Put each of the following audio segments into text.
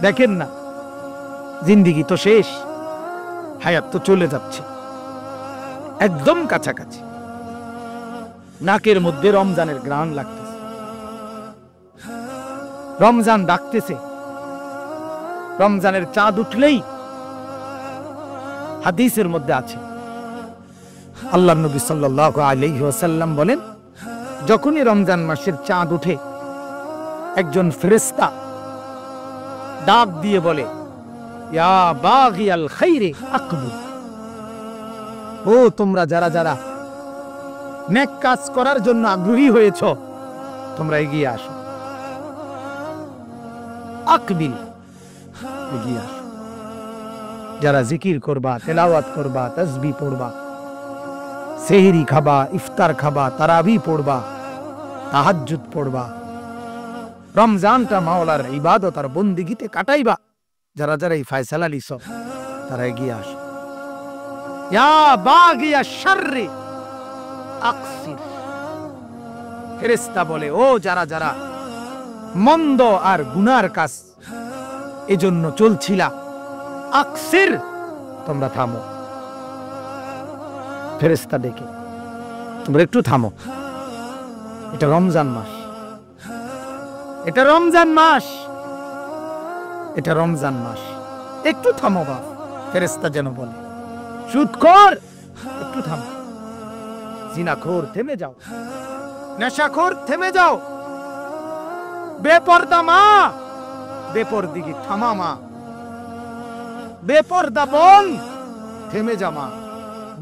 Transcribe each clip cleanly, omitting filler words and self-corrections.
দেখেন না, জিন্দিগি তো শেষ, হায়াত তো চলে যাচ্ছে, একদম কাছাকাছি। নাকের মধ্যে রমজানের ঘ্রাণ লাগতেছে, রমজান ডাকতেছে। রমজানের চাঁদ উঠলেই হাদিসের মধ্যে আছে, আল্লাহ নবী সাল্লাল্লাহু আলাইহি ওয়াসাল্লাম বলেন, যখনই রমজান মাসের চাঁদ উঠে একজন ফেরেশতা ডাক দিয়ে বলে, ইয়া বাগিয়াল খাইরে আকবিল, ও তোমরা যারা যারা নেক কাজ করার জন্য আগ্রহী হয়েছ, তোমরা এগিয়ে আসো। আকবিল, এগিয়ে আসো। যারা জিকির করবা, তেলাওয়াত করবা, তাসবিহ পড়বা, সেহরি খাবা, ইফতার খাবা, তারাবি পড়বা, তাহাজ্জুদ পড়বা, রমজানটা মাওলার ইবাদত আর বন্দিগিতে কাটাইবা, যারা যারা এই ফয়সালা লিছ, তারা এগিয়ে আসো। ইয়া বাগিয়া শাররি আকসির, ফেরেশতা বলে, ও যারা যারা মন্দ আর গুনার কাজ এজন্য চলছিলা, আকসির, তোমরা থামো। ফেরেশতা ডেকে, তোমরা একটু থামো, এটা রমজান মাস, এটা রমজান মাস, এটা রমজান মাস, একটু থামো বাপ। ফেরেশতা যেন বলে, সুদখোর একটু থামো, জিনাখোর থেমে যাও, নেশাখোর থেমে যাও, বেপরদা মা বেপরদিগি থামা মা, বেপরদা বোন থেমে যা মা,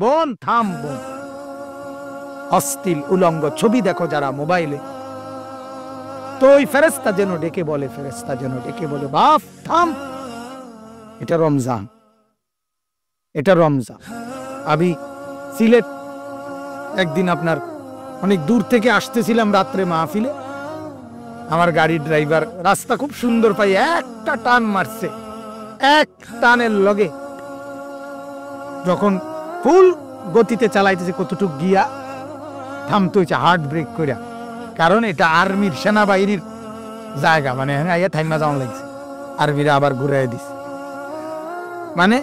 বোন থাম বোন। অশ্লীল উলঙ্গ ছবি দেখো যারা মোবাইলে, তো ওই ফেরেশতা যেন ডেকে বলে, ফেরেশতা যেন ডেকে বলে, বাপ থাম, এটা রমজান, এটা রমজান। আমি সিলেট একদিন আপনার অনেক দূর থেকে আসতেছিলাম রাত্রে মাহফিলে, আমার গাড়ির ড্রাইভার রাস্তা খুব সুন্দর পাই একটা টান মারছে, এক টানের লগে যখন ফুল গতিতে চালাইতেছে, কতটুক গিয়া থামতে হয়েছে হার্ট ব্রেক করিয়া, কারণ এটা আর্মির সেনাবাহিনীর জায়গা, মানে থাইমা যাওয়া লাগছে, আর্মিরা আবার ঘুরাই দিছে, মানে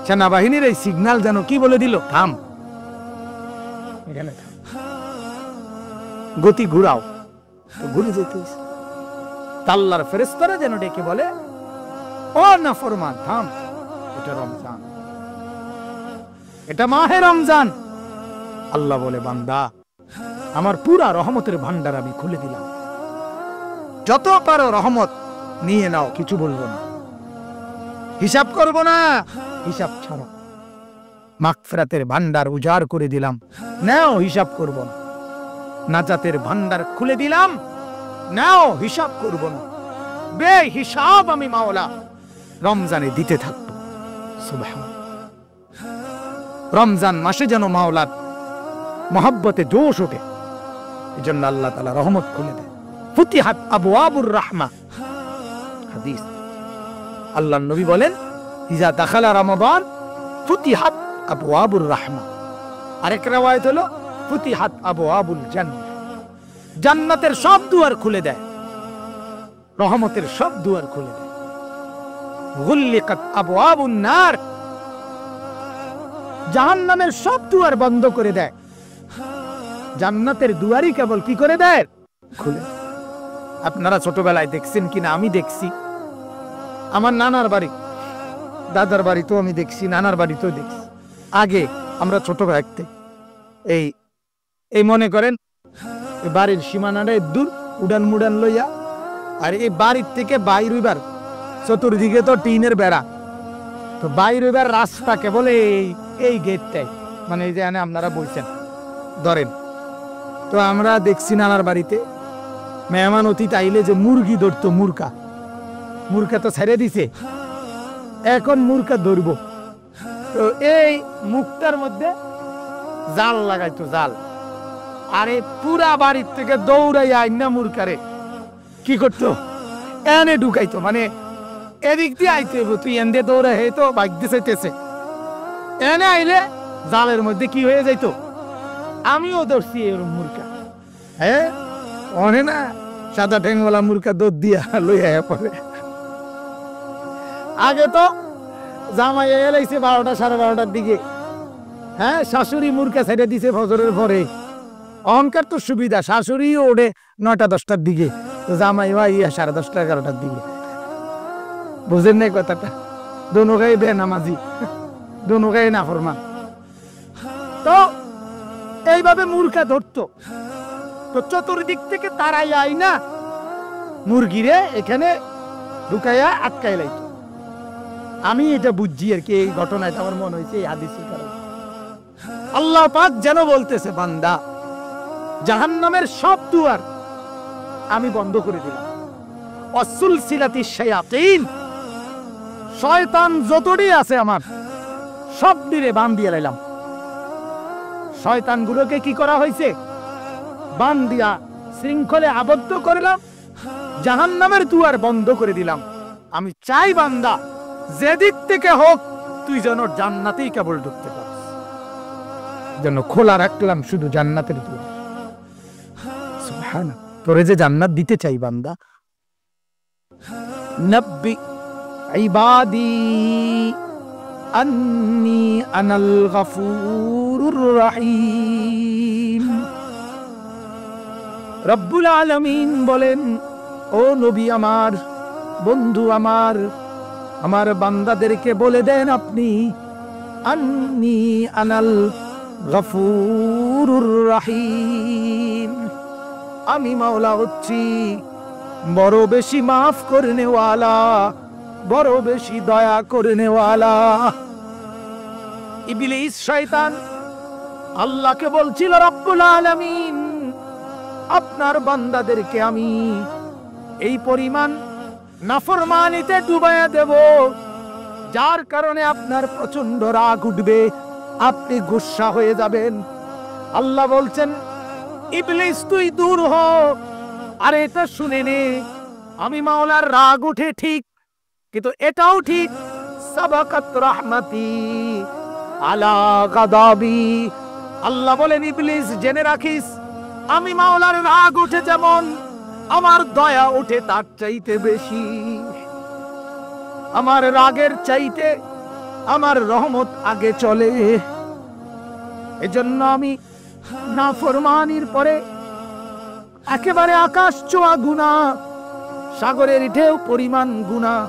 সেনাবাহিনীর এই সিগন্যাল যেন কি বলে দিল, থাম, এখানে থাম, গতি ঘুরাও, তো ঘুরে যেতে হয়েছে। আল্লাহর ফেরেশতারা যেন ডেকে বলে, ও নাফরমান থাম, এটা রমজান, এটা মাহে রমজান। আল্লাহ বলে, বান্দা আমার পুরা রহমতের ভান্ডার আমি খুলে দিলাম, যত পারো রহমত নিয়ে নাও, কিছু বলবো না, হিসাব করব না, হিসাব ছাড়ো, মাগফিরাতের ভান্ডার উজাড় করে দিলাম, নাও, হিসাব করব না, নাজাতের ভান্ডার খুলে দিলাম, নাও, হিসাব করব না, বে হিসাব আমি মাওলা রমজানে দিতে থাকবো। সুবহানাল্লাহ, রমজান মাসে যেন মাওলার মহব্বতে জোশ ওঠে, এজন্য আল্লাহ তাআলা রহমত খুলে দেয়। ফুতিহাত আবওয়াবুর রাহমা, হাদিস, আল্লাহর নবী বলেন, ইজা দাখালা রমাদান ফুতিহাত আবওয়াবুর রাহমা। আরেক riwayat হলো ফুতিহাত আবওয়াবুল জান্নাহ, জান্নাতের সব দুয়ার খুলে দেয়, রহমতের সব দুয়ার খুলে দেয়। গুল্লিকাত আবওয়াবুন নার, জাহান্নামের সব দুয়ার বন্ধ করে দেয়, জান্নাতের দুয়ারই কেবল কি করে দেয়, খুলে। আপনারা ছোটবেলায় দেখছেন কিনা, আমি দেখছি, আমার নানার বাড়ি, দাদার বাড়ি তো আমি দেখছি, নানার বাড়ি তো দেখছি। আগে আমরা ছোট থাকতে এই মনে করেন বাড়ির সীমানাটা দূর, উড়ান মুড়ান লইয়া, আর এই বাড়ির থেকে বাইর হইবার চতুর্দিকে তো টিনের বেড়া, তো বাইর হইবার রাস্তা কেবল এই গেটটাই, মানে এই যে আপনারা বলছেন ধরেন। তো আমরা দেখছি নানার বাড়িতে মেহমান অতিথি আইলে যে মুরগি ধরতো, মুরগা তো ছেড়ে দিছে, এখন মুরগা ধরব, তো এই মুখটার মধ্যে জাল লাগাইতো, জাল, আরে পুরা বাড়ির থেকে দৌড়াইয়া আইনা মুরগারে কি করতো, এনে ঢুকাইতো, মানে এদিক দিয়ে আইতে তুই এন দিয়ে দৌড়ে হে তো বাইক দিয়ে চাইতেছে, এনে আইলে জালের মধ্যে কি হয়ে যাইতো, আমিও ধরছি এরকম মুরগা, হ্যাঁ অনে না সাদা ঠেঙ্গলা মুরগা দৌড় দিয়া লইয়া পরে, আগে তো জামাই এলাইছে 12টা 12:30টার দিকে, হ্যাঁ শাশুড়ি মুরকা ছেড়ে দিছে ফজরের পরে। অহংকার তো সুবিধা, শাশুড়িও ওঠে 9টা 10টার দিকে, তো জামাই ভাই 10:30 11টার দিকে। বুঝেন নাই কথাটা? দোনো গায়ে বেনামাজি, দোনো গায়ে নাফরমান। তো এইভাবে মুরগা ধরতো, তো চতুর্দিক থেকে তারাই আই না মুরগিরে এখানে ঢুকাইয়া আটকাই লাইতো। আমি এটা বুঝছি আর কি, এই ঘটনাটা আমার মনে হয়েছে এই হাদিসের কারণে। আল্লাহ পাক যেন বলতেছে, বান্দা জাহান্নামের সব দুয়ার আমি বন্ধ করে দিলাম। অসুলসিলাতিশ শায়াতিন, শয়তান যতটি আছে আমার সব দিরে বান দিয়ে লাইলাম। শয়তানগুলোকে কি করা হয়েছে? বান দিয়া শৃঙ্খলে আবদ্ধ করলাম, জাহান্নামের দুয়ার বন্ধ করে দিলাম। আমি চাই বান্দা যেদিক থেকে হোক তুই যেন জান্নাতেই কেবল ঢুকতে পারিস, যেন খোলা রাখলাম শুধু জান্নাতের দুয়ার। সুবহানাল্লাহ, তোরে যে জান্নাত দিতে চাই বান্দা। নব্বি ইবাদি আন্নি আনাল গফুরুর রহিম। রব্বুল আলামিন বলেন, ও নবী আমার, বন্ধু আমার, আমার বান্দাদেরকে বলে দেন আপনি, আন্নি আনাল গফুরুর রহিম, আমি মাওলা হচ্ছি বড় বেশি মাফ করনেওয়ালা, বড় বেশি দয়া করনেওয়ালা। ইবলিস শয়তান আল্লাহকে বলছিল, রব্বুল আলামিন আপনার বান্দাদেরকে আমি এই পরিমাণ নাফরমানিতে ডুবাইয়া দেব যার কারণে আপনার প্রচন্ড রাগ উঠবে, আপনি গুসা হয়ে যাবেন। আল্লাহ বলছেন, ইবলিস তুই দূর হ। আর এটা শুনে নে, আমি মাওলার রাগ উঠে ঠিক, কিন্তু এটাও ঠিক, সাবাকাত রাহমাতি আলা গাদাবি। আল্লাহ বলেন, ইবলিস জেনে রাখিস, আমি মাওলার রাগ উঠে যেমন আমার দয়া উঠে তার চাইতে বেশি। আমার রাগের চাইতে আমার রহমত আগে চলে। এজন্য আমি নাফরমানির পরে একেবারে আকাশ ছোঁয়া গুনাহ, সাগরের ঢেউ পরিমাণ গুনাহ।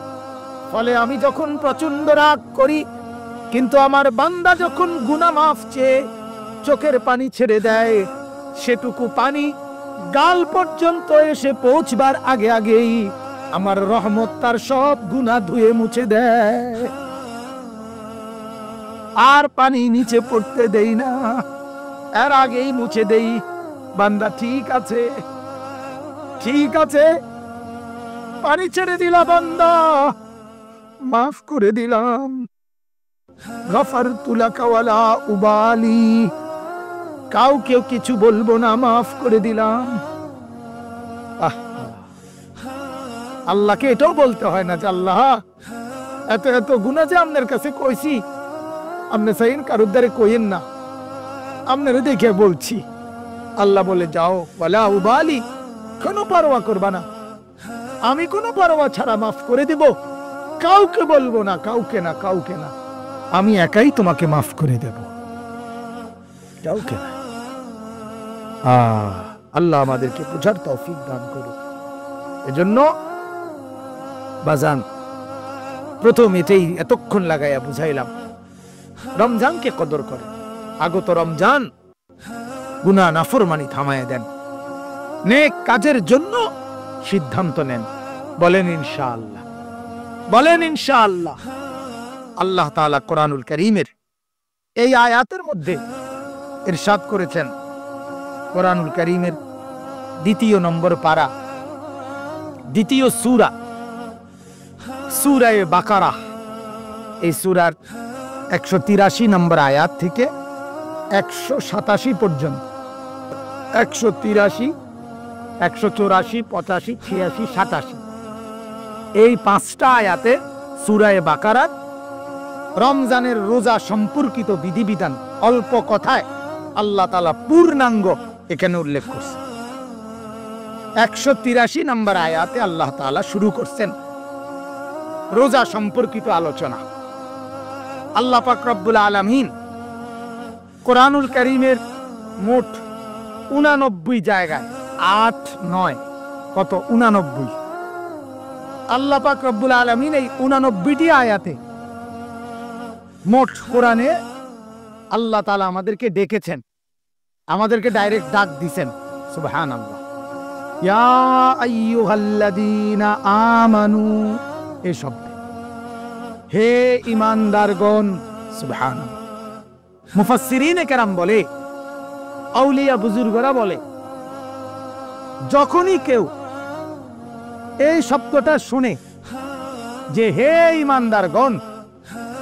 ফলে আমি যখন প্রচন্ড রাগ করি, কিন্তু আমার বান্দা যখন গুনাহ মাফ চেয়ে চোখের পানি ছেড়ে দেয়, সেটুকু পানি গাল পর্যন্ত এসে পৌঁছবার আগে আগেই আমার রহমত তার সব গুনাহ ধুয়ে মুছে দেয়, আর পানি নিচে পড়তে দেই না, এর আগেই মুছে দেই। বান্দা ঠিক আছে, ঠিক আছে, পানি ছেড়ে দিলাম, বান্দা মাফ করে দিলাম। গফারতু লাকা ওয়ালা উবালি, কাউকেও কিছু বলবো না, মাফ করে দিলাম। আল্লাহকে এটাও বলতে হয় না যে আল্লাহ এত এত গুনাহ যে আপনার কাছে কইছি, আপনি চাইন কারোর দ্বারে কইেন না, আপনারা দেখে বলছি। আল্লাহ বলে, যাও ওয়ালা উবালি, কোনো পরোয়া করবা না, আমি কোনো পরোয়া ছাড়া মাফ করে দিব, কাউকে বলবো না, কাউকে না, কাউকে না, আমি একাই তোমাকে মাফ করে দেব, কাউকে না। আল্লাহ আমাদেরকে বুঝার তৌফিক দান করুন। এজন্য বাজান প্রথম এটাই এতক্ষণ লাগাইয়া বুঝাইলাম, রমজানকে কদর করে, আগত রমজান গুনাহ নাফরমানি থামায়া দেন, নেক কাজের জন্য সিদ্ধান্ত নেন। বলেন ইনশাআল্লাহ, বলেন ইনশাআল্লাহ। আল্লাহ তাআলা কোরআনুল কারীমের এই আয়াতের মধ্যে ইরশাদ করেছেন, কোরআনুল কারীমের 2 নম্বর পারা, 2 সূরা, সূরা বাকারা, এই সূরার 183 নম্বর আয়াত থেকে 187 পর্যন্ত, 183, 184, 85, 86, 87, এই 5টা আয়াতে সূরা বাকারার রমজানের রোজা সম্পর্কিত বিধিবিধান অল্প কথায় আল্লাহ তাআলা পূর্ণাঙ্গ এখানে উল্লেখ করছে। 183 নম্বর আয়াতে আল্লাহ তাআলা শুরু করছেন, রোজা সম্পর্কিত আলোচনা। আল্লাহ পাক রব্বুল আলামিন কোরআনুল কারীমের মোট 89 জায়গায় 8, 9 কত 89 আল্লাহ পাক রব্বুল আলামিন এই 89টি আয়াতে মোট কোরআনে আল্লাহ তাআলা আমাদেরকে ডেকেছেন, আমাদেরকে ডাইরেক্ট ডাক দিয়েছেন। সুবহানাল্লাহ। ইয়া আইয়ুহাল্লাযীনা আমানু, এই শব্দ, হে ঈমানদারগণ। সুবহানাল্লাহ। মুফাসসিরিনে কেরাম বলে, আউলিয়া বুজুর্গরা বলে, যখনই কেউ এই শব্দটা শুনে যে হে ঈমানদারগণ,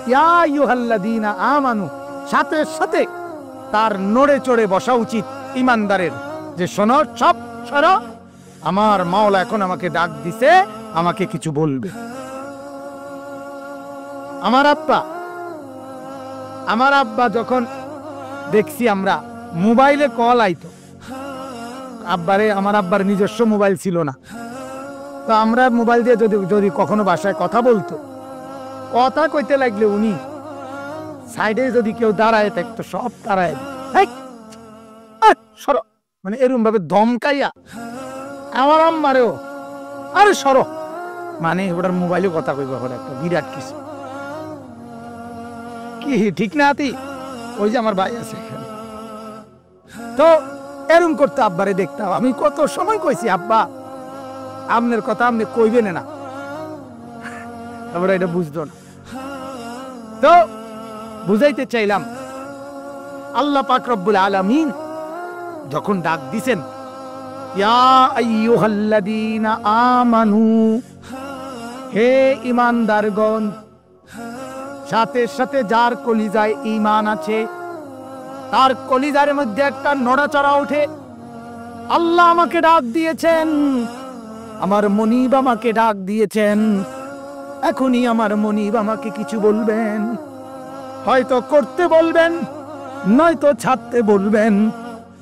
ইয়া আইয়ুহাল্লাযীনা আমানু, সাথে সাথে তার নড়ে চড়ে বসা উচিত ঈমানদারের, যে শোনো, সব শোনো, আমার মাওলা এখন আমাকে ডাক দিছে, আমাকে কিছু বলবে। আমার আব্বা যখন দেখছি আমরা মোবাইলে কল আইতো, আমার আব্বার নিজস্ব মোবাইল ছিল না, তো আমরা মোবাইল দিয়ে যদি কখনো বাসায় কথা বলতো, কথা কইতে লাগলে উনি সাইডে যদি কেউ দাঁড়ায় থাকতো, সব দাঁড়ায় সরো, মানে এরকম ভাবে ধমকাইয়া আমার আম্মারেও, আরে সরো, মানে ওটার মোবাইলে কথা কইব একটা বিরাট কিছু কি, ঠিক না আতি? ওই যে আমার ভাই আছে এখানে, তো এরকম করতে আব্বারে দেখতাম। আমি কত সময় কইছি, আব্বা আপনার কথা আপনি কইবেন না, তারপরে এটা বুঝতো না। তো বুঝাইতে চাইলাম, আল্লাহ পাক রব্বুল আলামিন যখন ডাক দিছেন, ইয়া আইয়ুহাল্লাযীনা আমানু, হে ঈমানদারগণ, সাথে সাথে যার কলিজায় ঈমান আছে তার কলিজার মধ্যে একটা নড়াচড়া ওঠে। আল্লাহ আমাকে ডাক দিয়েছেন, আমার মনিব আমাকে ডাক দিয়েছেন, এখনই আমার মনিব আমাকে কিছু বলবেন, হয়তো করতে বলবেন, নয়তো ছাড়তে বলবেন,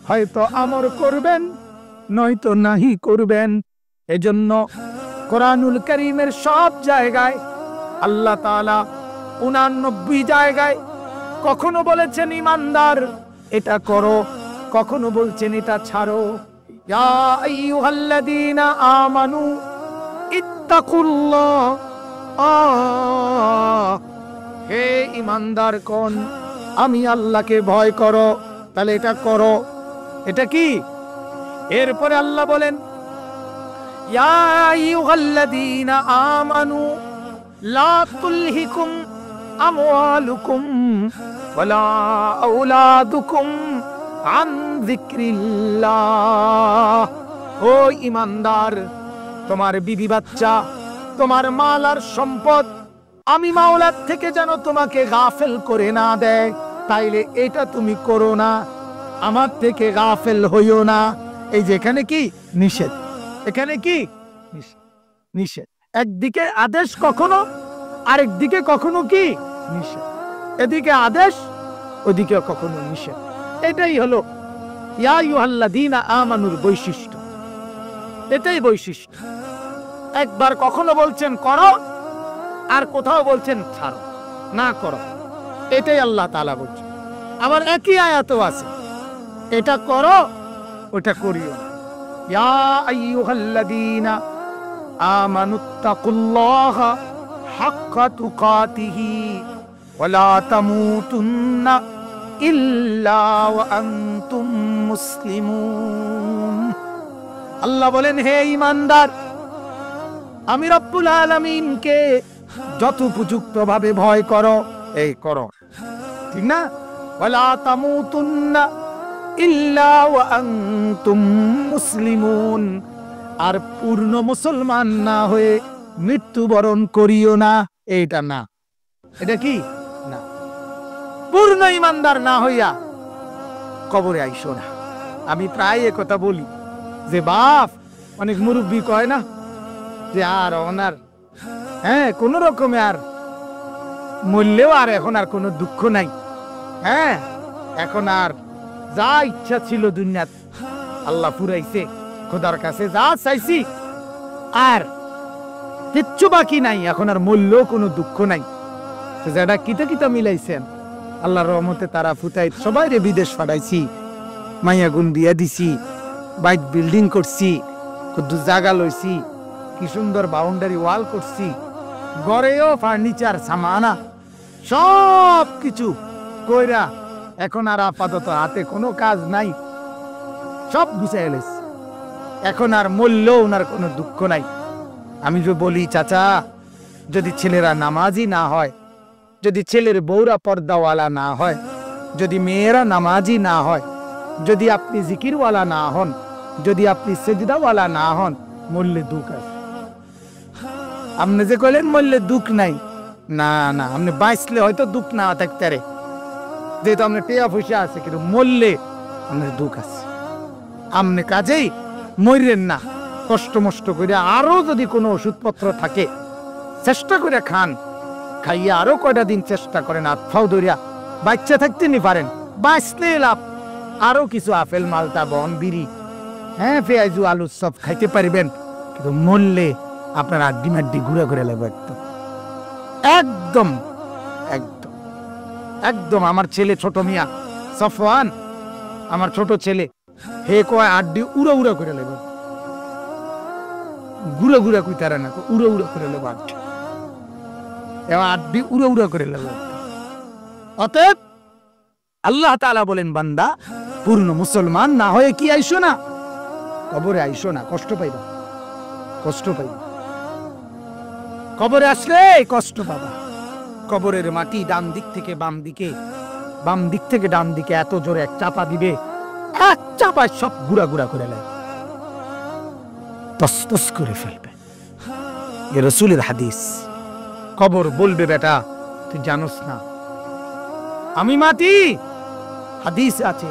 হয়তো আমর করবেন, নয়তো নাহি করবেন। এজন্য কোরআনুল কারীমের সব জায়গায় আল্লাহ তাআলা 89 জায়গায় কখনো বলেছেন ঈমানদার এটা করো, কখনো বলছেন এটা ছাড়ো। ইয়া আইয়ুহাল্লাযীনা আমানু ইত্তাকুল্লাহ, হে ঈমানদারগণ, আমি আল্লাহকে ভয় করো, তাহলে এটা করো। এটা কি? এরপরে আল্লাহ বলেন, ইয়া আইয়ুহাল্লাযীনা আমানু লা তুলহিকুম আমওয়ালুকুম ওয়ালা আওলাদুকুম আন যিকরিল্লাহ। ও ঈমানদার, তোমার বিবি বাচ্চা, তোমার মাল আর সম্পদ আমি মাওলার থেকে যেন তোমাকে গাফেল করে না দেয়, তাইলে এটা তুমি করো না, আমার থেকে গাফেল হইও না। এই যে এখানে কি নিষেধ, এখানে কি নিষেধ। একদিকে আদেশ কখনো, আরেক দিকে কখনো কি নিষেধ। এদিকে আদেশ, ওদিকে কখনো নিষেধ। এটাই হলো ইয়া আইয়ুহাল্লাযীনা আমানুর বৈশিষ্ট্য, এটাই বৈশিষ্ট্য। একবার কখনো বলছেন করো, আর কোথাও বলছেন ছাড়ো, না করো। এটাই আল্লাহ তাআলা বলছেন। আবার একই আয়াতও আছে, এটা করো, ওটা করিও না। ইয়া আইয়ুহাল্লাযীনা আমানুত্তাকুল্লাহা হাক্কা তুকাতিহি ওয়া লা তামুতুন্না ইল্লা ওয়া আনতুম মুসলিমুন। আল্লাহ বলেন, হে ঈমানদার, আমি রব্বুল আলামিনকে যথোপযুক্ত ভাবে ভয় করো, এই করো, ঠিক না? ওয়া লা তামুতুন্না ইল্লা ওয়া আনতুম মুসলিমুন, আর পূর্ণ মুসলমান না হয়ে মৃত্যুবরণ করিও না। এইটা না, এটা কি না, পূর্ণ ঈমানদার না হইয়া কবরে আইসো না। আমি প্রায় একথা বলি যে বাপ, অনেক মুরব্বী কয় না যে আর ওনার কোন রকমে আর মরলেও আর এখন আর কোনো দুঃখ নাই, এখন আর যা ইচ্ছা ছিল দুনিয়াত আল্লাহ পুরাইছে, খোদার কাছে যা চাইছি আর কিচ্ছু বাকি নাই, এখন আর মূল্য কোনো দুঃখ নাই। যেটা কিতা কিতা মিলাইছেন আল্লাহর রহমতে তারা ফুটাই সবাই রে বিদেশ পাঠাইছি, মাইয়া গুণ বিয়া দিছি, বাইক বিল্ডিং করছি, কত জায়গা লইছি, কি সুন্দর বাউন্ডারি ওয়াল করছি, ঘরেও ফার্নিচার সামানা সব কিছু কইরা এখন আর আপাতত হাতে কোনো কাজ নাই, সব গুছাই এলেছি। এখন আর মূল্য ওনার কোনো দুঃখ নাই। আমি যে বলি চাচা, যদি ছেলেরা নামাজি না হয়, যদি ছেলের বউরা পর্দাওয়ালা না হয়, যদি মেয়েরা নামাজি না হয়, যদি আপনি জিকিরওয়ালা না হন, যদি আপনি সেজদাওয়ালা না হন, মূল্যে দুঃখ আছে। আপনি যে কইলেন মূল্যে দুঃখ নাই, না না, আপনি বাঁচলে হয়তো দুঃখ না থাকতে পারে, যেহেতু আপনি টেয়া পয়সা আছে, কিন্তু মূল্যে আপনার দুঃখ আছে। আপনি কাজেই মরেন না, কষ্ট মষ্ট করে আরো যদি কোনো ওষুধপত্র থাকে চেষ্টা করে খান, খাইয়া আরো কয়টা দিন চেষ্টা করেন, আতফাও ধরিয়া বাচ্চা থাকতে নি পারেন, বাঁচলে লাভ। আরো কিছু আপেল মালটা বন বিড়ি, হ্যাঁ পেঁয়াজু আলু সব খাইতে পারবেন, কিন্তু মরলে আপনার আড্ডি মাড্ডি ঘুরে ঘুরে লাগবে একদম একদম একদম একদম। আমার ছেলে ছোট মিয়া সফওয়ান, আমার ছোট ছেলে, হে কয় আড্ডি উড়া উড়া করে লাগবে, ঘুরে ঘুরে কই তারা না, উড়া উড়া করে লাগবে আড্ডি, এবার আড্ডি উড়া উড়া করে লাগবে। অতএব আল্লাহ তাআলা বলেন, বান্দা পূর্ণ মুসলমান না হয়ে কি আইসো না, কবরে আইসো না, কষ্ট পাইবা, কষ্ট পাইবা। কবরে আসলে কষ্ট পাবা। কবরের মাটি ডান দিক থেকে বাম দিকে, বাম দিক থেকে ডান দিকে এত জোরে এক চাপা দিবে, এক চাপায় সব গুড়া গুড়া করে লাগবে, তসতস করে ফেলবে। এ রাসূলের হাদিস। কবর বলবে, বেটা তুই জানোস না আমি মাটি। হাদিস আছে,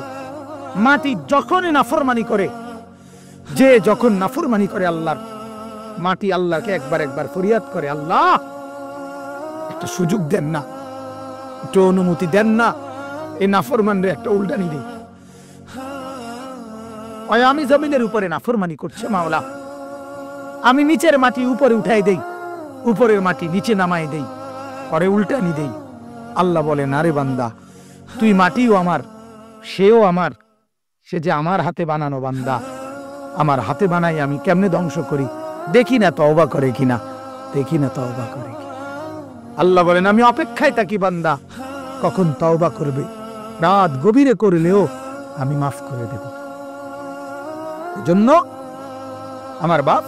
মাটি যখনই নাফরমানি করে, যে যখন নাফরমানি করে আল্লাহর, মাটি আল্লাহকে একবার একবার ফরিয়াদ করে, আল্লাহ একটা সুযোগ দেন না, একটু অনুমতি দেন না, এই নাফরমানরে একটা উল্টানি দেই। আমি জমিনের উপরে নাফরমানি করছে মাওলা, আমি নিচের মাটি উপরে উঠাই দেই, উপরের মাটি নিচে নামাই দেই, পরে উল্টানি দেই। আল্লাহ বলেন, আরে বান্দা তুই মাটিও আমার, সেও আমার, সে যে আমার হাতে বানানো বান্দা, আমার হাতে বানাই আমি কেমনে ধ্বংস করি, দেখি না তওবা করে কিনা, দেখি না তওবা করে কি। আল্লাহ বলেন, আমি অপেক্ষায় থাকি বান্দা কখন তওবা করবে, রাত গভীরে করলেও আমি মাফ করে দেব। এজন্য আমার বাপ,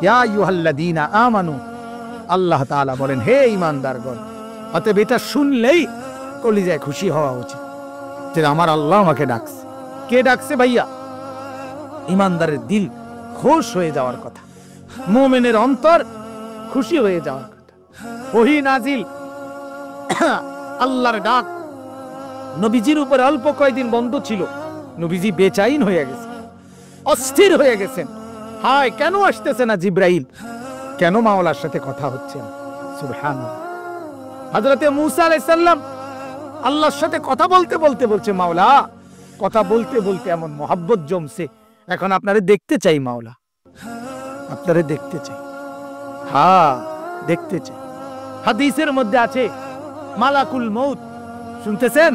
ইয়া আইয়ুহাল্লাযীনা আমানু, আল্লাহ তাআলা বলেন, হে ঈমানদারগণ। অতএব এটা শুনলেই কলিজায় খুশি হওয়া উচিত যে আমার আল্লাহ আমাকে ডাকছে। কে ডাকছে ভাইয়া? ঈমানদারের দিল খুশ হয়ে যাওয়ার কথা, মুমিনের অন্তর খুশি হয়ে যাওয়ার কথা। ওহী নাজিল, আল্লাহর ডাক। নবীজির উপরে অল্প কয়েকদিন বন্ধ ছিল, নবীজি বেচাইন হয়ে গেছে, অস্থির হয়ে গেছেন। হায়, কেন আসতেছে না জিব্রাইল, কেন মাওলার সাথে কথা হচ্ছে না? সুবহানাল্লাহ। হযরতে মূসা আলাইহিস সালাম আল্লাহর সাথে কথা বলতে বলতে বলছে, মাওলা, কথা বলতে বলতে এমন মহব্বত জমছে, এখন আপনারে দেখতে চাই মাওলা, আপনারে দেখতে চাই, হ্যাঁ দেখতে চাই। হাদিসের মধ্যে আছে মালাকুল মউত, শুনতেছেন?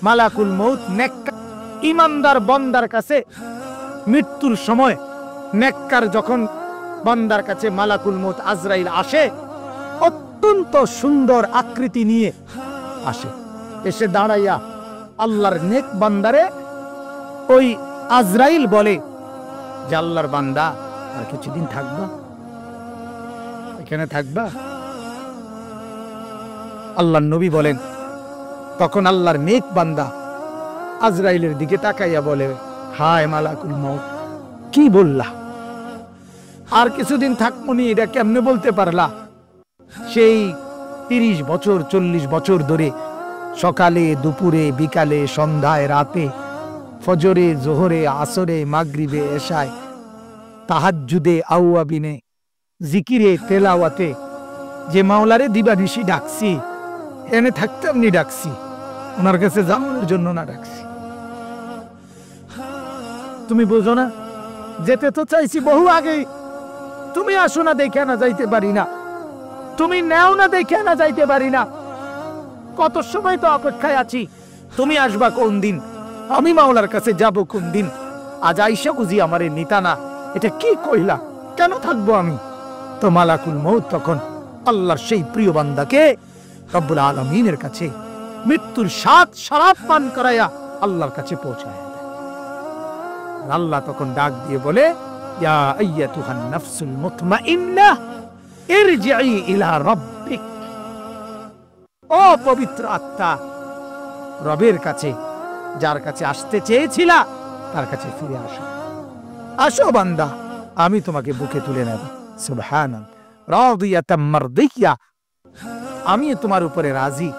মালাকুল মউত নেককার ঈমানদার বান্দার কাছে মৃত্যুর সময়, নেককার যখন বান্দার কাছে মালাকুল মউত আজরাইল আসে, অত্যন্ত সুন্দর আকৃতি নিয়ে আসে, এসে দাঁড়াইয়া আল্লাহর নেক বান্দারে ওই আজরাইল বলে যে, আল্লাহর বান্দা আর কিছুদিন থাকবা, এখানে থাকবা? আল্লাহর নবী বলেন, তখন আল্লাহর নেক বান্দা আজরাইলের দিকে তাকাইয়া বলে, হায় মালাকুল মউত, কি বললা? আর কিছুদিন থাকবনি, এটা কেমনে বলতে পারলা? সেই 30 বছর 40 বছর ধরে সকালে দুপুরে বিকালে সন্ধ্যায় রাতে, ফজরে জোহরে আসরে মাগরিবে এশায়, তাহাজ্জুদে আওয়াবিনে, জিকিরে তেলাওয়াতে যে মাওলারে দিবানিশি ডাকছি, এনে থাকতাম নি ডাকছি, ওনার কাছে যাওয়ার জন্য না ডাকছি। তুমি বুঝো না? যেতে তো চাইছি বহু আগেই, তুমি আসো না দেখে না যাইতে পারি না, তুমি নেও না দেখে না যাইতে পারি না। কত সময় তো অপেক্ষায় আছি, তুমি আসবা কোন দিন, আমি মাওলার কাছে যাব কোন দিন। আজ আইসা বুঝি আমারে নিতা না, এটা কি কইলা? কেন থাকবো আমি? তো মালাকুল মউত তখন আল্লাহর সেই প্রিয় বান্দাকে রব্বুল আলামিনের কাছে মৃত্যুর স্বাদ শরাব পান করায়া আল্লাহর কাছে পৌঁছায় দেয়। আল্লাহ তখন ডাক দিয়ে বলে, ইয়া আইয়াতুহান নাফসুল মুতমাইন্নাহ ইরজিই ইলা রাব্বিক। ও পবিত্র আত্মা, রবের কাছে, যার কাছে আসতে চেয়েছিলা তার কাছে ফিরে আসো। আসো বান্দা, আমি তোমাকে বুকে তুলে নেব। সুবহানাল্লাহ, রাদিয়াতাম মারদিয়া, আমি তোমার উপরে রাজি,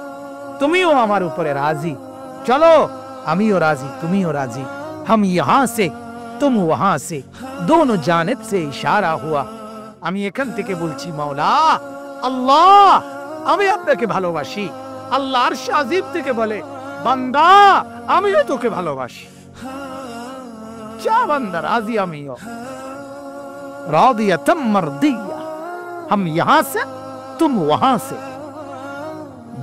তুমিও আমার উপরে রাজি। চলো, আমিও রাজি, তুমিও রাজি। हम यहां से तुम वहां से दोनों जानिब से इशारा हुआ। আমি এখান থেকে বলছি, মাওলা আল্লাহ, আমি আপনাকে ভালোবাসি। আল্লাহ আরশ আজিম থেকে বলে, বান্দা আমিও তোকে ভালোবাসি। যা বান্দা, রাজি আমিও। রাদিয়াতাম মারদিয়া, हम यहां से तुम वहां से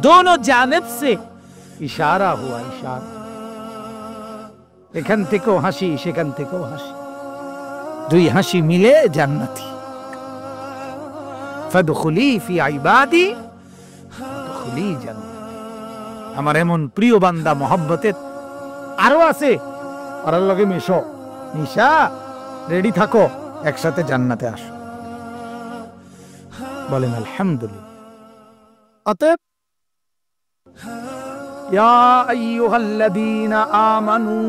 दोनों जानिब से इशारा हुआ। इशारा, এখান থেকেও হাসি, সেখান থেকেও হাসি, দুই হাসি মিলে জান্নাতি। ফাদখুলি ফি ইবাদি ফাদখুলি জান্নাতি। আমার এমন প্রিয় বান্দা মহব্বতের আরো আছে, আর লগে মিশো, নিশা রেডি থাকো, একসাথে জান্নাতে আসো। বলেন আলহামদুলিল্লাহ। অতএব ইয়া আইয়ুহাল্লাযীনা আমানু,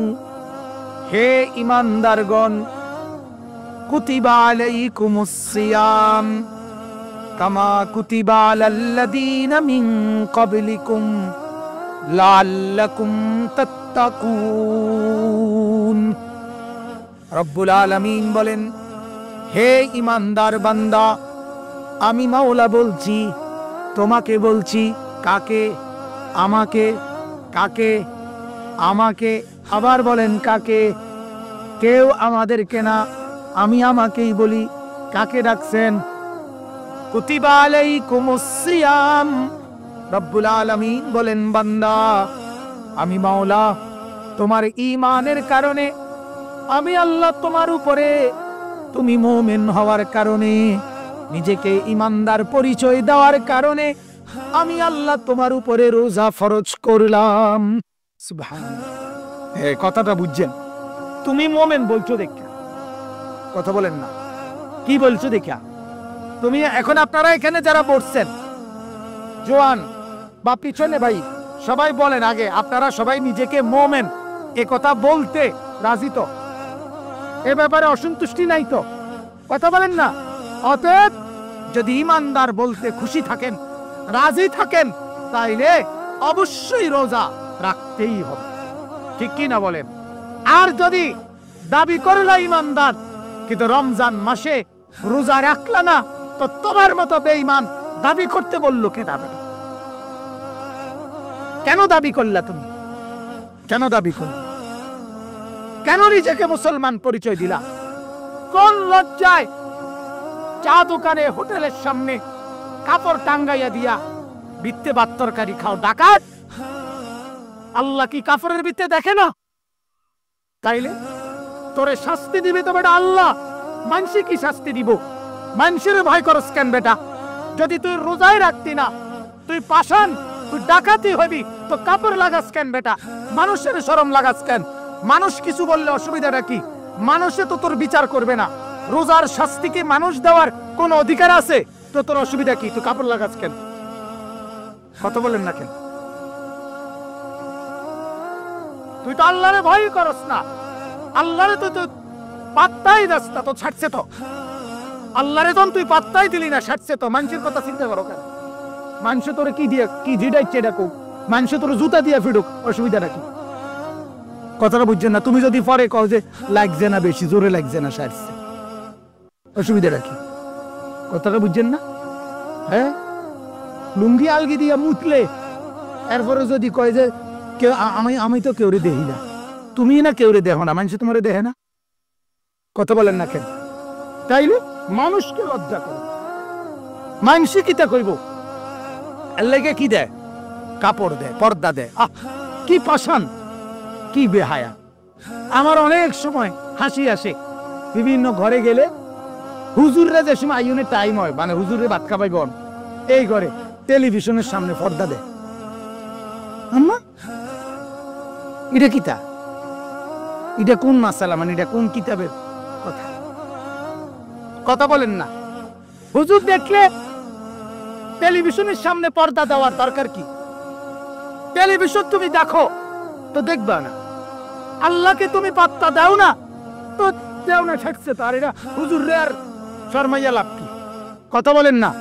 হে ঈমানদারগণ, কুতিবা আলাইকুমুস সিয়াম কামা কুতিবা আলাল্লাযীনা মিন ক্বাবলিকুম লাআল্লাকুম তাত্তাকুন। রব্বুল আলামিন বলেন, হে ঈমানদার বান্দা, আমি মাওলা বলছি, তোমাকে বলছি। কাকে? আমাকে। কাকে? আমাকে। আবার বলেন কাকে? কেউ আমাদেরকে না, আমি আমাকেই বলি। কাকে ডাকছেন? কুতিবা আলাইকুমুস সিয়াম। রব্বুল আলামিন বলেন, বান্দা আমি মাওলা তোমার ঈমানের কারণে, আমি আল্লাহ তোমার উপরে, তুমি মুমিন হওয়ার কারণে, নিজেকে ঈমানদার পরিচয় দেওয়ার কারণে আমি আল্লাহ তোমার উপরে রোজা ফরজ করলাম। সুবহানাল্লাহ। কথাটা বুঝছেন? তুমি মুমিন বলছো দেখা, কথা বলেন না, কি বলছো দেখা? তুমি এখন, আপনারা এখানে যারা বসছেন, জোয়ান বা পিছনে ভাই, সবাই বলেন আগে, আপনারা সবাই নিজেকে মুমিন এ কথা বলতে রাজি তো? এ ব্যাপারে অসন্তুষ্টি নাই তো? কথা বলেন না। অতএব যদি ঈমানদার বলতে খুশি থাকেন, রাজি থাকেন, তাইলে অবশ্যই রোজা রাখতেই হবে। ঠিক কি না বলেন? আর যদি দাবি করলা ঈমানদার, কিন্তু রমজান মাসে রোজা রাখলা না, তো তোমার মতো বেঈমান দাবি করতে বললো কে? কেন দাবি করলা তুমি? কেন দাবি করলা? কেন নিজেকে মুসলমান পরিচয় দিলা? কোন লজ্জায় চা দোকানে, হোটেলের সামনে কাপড় টাঙ্গাইয়া দিয়া বিত্তে ভাত তরকারি খাও? ডাকাত! আল্লাহ কি কাপড়ের বিত্তে দেখে না? তাইলে তোরে শাস্তি দিবে তো বেটা আল্লাহ। মানুষে কি শাস্তি দিব? মানুষের ভয় করস কেন বেটা? যদি তুই রোজায় রাখতি না, তুই পাষাণ, তুই ডাকাতি হবি, তো কাপড় লাগাস কেন বেটা? মানুষের শরম লাগাস কেন? মানুষ কিছু বললে অসুবিধাটা কি? মানুষে তো তোর বিচার করবে না। রোজার শাস্তিকে মানুষ দেওয়ার কোন অধিকার আছে? তো তোর অসুবিধা কি? তুই কাপড় লাগাস কেন? কথা বলেন না কেন? তুই তো আল্লাহরে ভয় করস না। আল্লাহরে তো তুই পাত্তাই দাস না, তো ছাড়ছে তো। আল্লাহরে তো তুই পাত্তাই দিলি না, ছাড়ছে তো। মানুষের কথা চিন্তা করো কেন? মানুষ তোরে কি দিয়ে, কি জিডাইছে ডাকো, মানুষ তোর জুতা দিয়ে ফিডুক, অসুবিধাটা কি? কথাটা বুঝছেন না? তুমি যদি পরে কও যে লাগছে না, বেশি জোরে লাগছে না, সারছে, অসুবিধাটা কি? কথাটা বুঝছেন না? হ্যাঁ, লুঙ্গি আলগি দিয়া মুতলে এরপরে যদি কয় যে কেউ, আমি তো কেউরে দেখি না, তুমি না কেউরে দেখো না, মানুষ তোমারে দেখে না? কথা বলেন না কেন? তাইলে মানুষকে লজ্জা করে, মানুষে কিতা কইব, এর লেগে কি দেয়, কাপড় দেয়, পর্দা দেয়। আহ কি পাষাণ, কি বেহায়া। আমার অনেক সময় হাসি আসে, বিভিন্ন ঘরে গেলে হুজুররা যে সময় আইনের টাইম হয়, মানে হুজুরে ভাত খাবাই বন, এই ঘরে টেলিভিশনের সামনে পর্দা দেয়। আম্মা এটা কিতা, এটা কোন মাসালা, মানে এটা কোন কিতাবের কথা, কথা বলেন না। হুজুর দেখলে টেলিভিশনের সামনে পর্দা দেওয়ার দরকার কি? টেলিভিশন তুমি দেখো তো দেখবা না, আল্লাহকে তুমি পাত্তা দাও না তো দেও না, থাকছে তার। এটা হুজুর রে আর শর্মাইয়া লাভ কি? কথা বলেন না।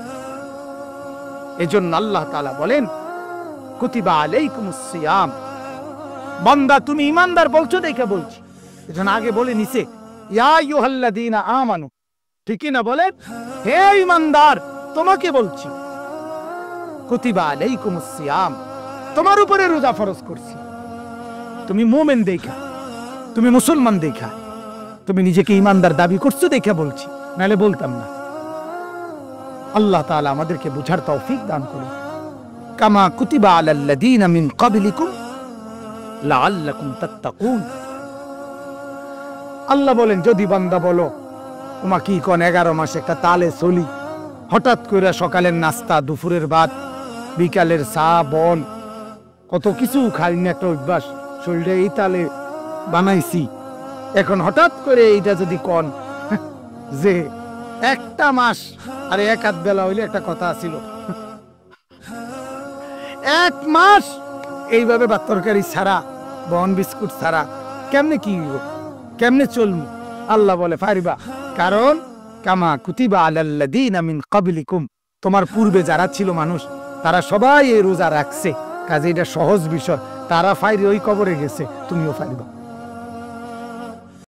এজন্য আল্লাহ তাআলা বলেন কুতিবা আলাইকুমুস সিয়াম। বান্দা তুমি ইমানদার বলছো দেখে বলছি, এজন্য আগে বলে নিছে ইয়া আইয়ুহাল্লাযীনা আমানু, ঠিকই না? বলেন হে ইমানদার তোমাকে বলছি, কুতিবা আলাইকুমুস সিয়াম, তোমার উপরে রোজা ফরজ করছি। তুমি মুমিন দেখা, তুমি মুসলমান দেখা, তুমি নিজেকে ইমানদার দাবি করছো দেখা বলছি, নাহলে বলতাম না। আল্লাহ তাআলা আমাদেরকে বুঝার তৌফিক দান করুন। কামা কুতিবা আলাল্লাযীনা মিন ক্বাবলিকুম লাআল্লাকুম তাত্তাকুন। আল্লাহ বলেন যদি বান্দা বলো তোমা কি কোন 11 মাস একটা তালে চলি, হঠাৎ করে সকালের নাস্তা, দুপুরের ভাত, বিকালের চা, বন, কত কিছু খাই না, একটা অভ্যাস শরীরে এই তালে বানাইছি, এখন হঠাৎ করে এইটা যদি কোন যে একটা মাস, আরে এক আধ বেলা হইলে একটা কথা ছিল, 1 মাস এইভাবে ভাত তরকারি ছাড়া, বন বিস্কুট ছাড়া কেমনে কি কেমনে চলমু? আল্লাহ বলে পারিবা, কারণ কামা কুতিবা আলাল্লাযীনা মিন ক্বাবলিকুম, তোমার পূর্বে যারা ছিল মানুষ তারা সবাই এই রোজা রাখছে, কাজে এটা সহজ বিষয়, তারা ফাইরে ওই কবরে গেছে, তুমিও পারিবা।